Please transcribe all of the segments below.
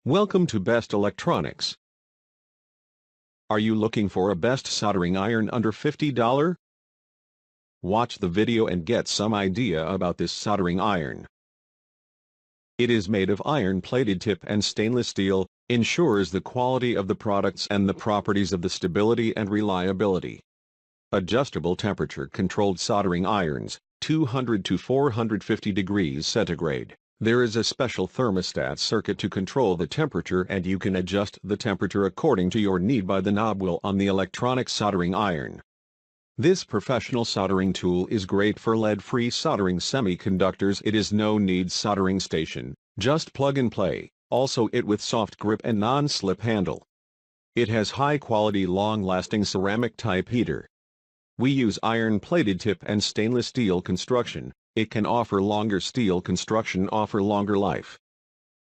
Welcome to Best Electronics. Are you looking for a best soldering iron under $50? Watch the video and get some idea about this soldering iron. It is made of iron-plated tip and stainless steel, ensures the quality of the products and the properties of the stability and reliability. Adjustable temperature-controlled soldering irons, 200 to 450 degrees centigrade. There is a special thermostat circuit to control the temperature, and you can adjust the temperature according to your need by the knob wheel on the electronic soldering iron. This professional soldering tool is great for lead-free soldering semiconductors. It is no-need soldering station, just plug and play, also it with soft grip and non-slip handle. It has high-quality long-lasting ceramic type heater. We use iron-plated tip and stainless steel construction. It can offer longer steel construction, offer longer life.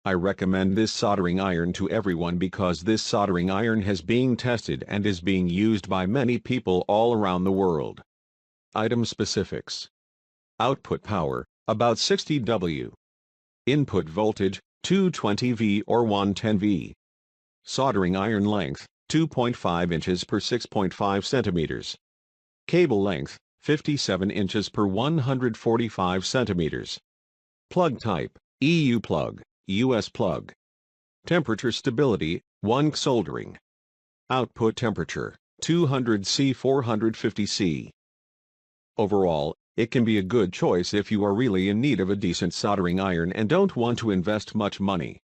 I recommend this soldering iron to everyone because this soldering iron has been tested and is being used by many people all around the world. Item specifics. Output power, about 60 W. Input voltage, 220 V or 110 V. Soldering iron length, 2.5 inches per 6.5 centimeters. Cable length, 57 inches per 145 centimeters. Plug type, EU plug, US plug. Temperature stability, 1 soldering. Output temperature, 200 C 450 C. Overall, it can be a good choice if you are really in need of a decent soldering iron and don't want to invest much money.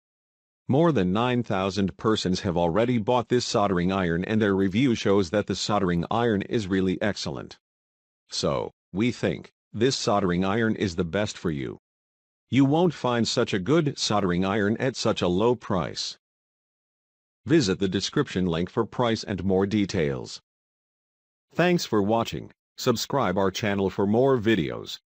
More than 9,000 persons have already bought this soldering iron and their review shows that the soldering iron is really excellent. So, we think this soldering iron is the best for you. You won't find such a good soldering iron at such a low price. Visit the description link for price and more details. Thanks for watching. Subscribe our channel for more videos.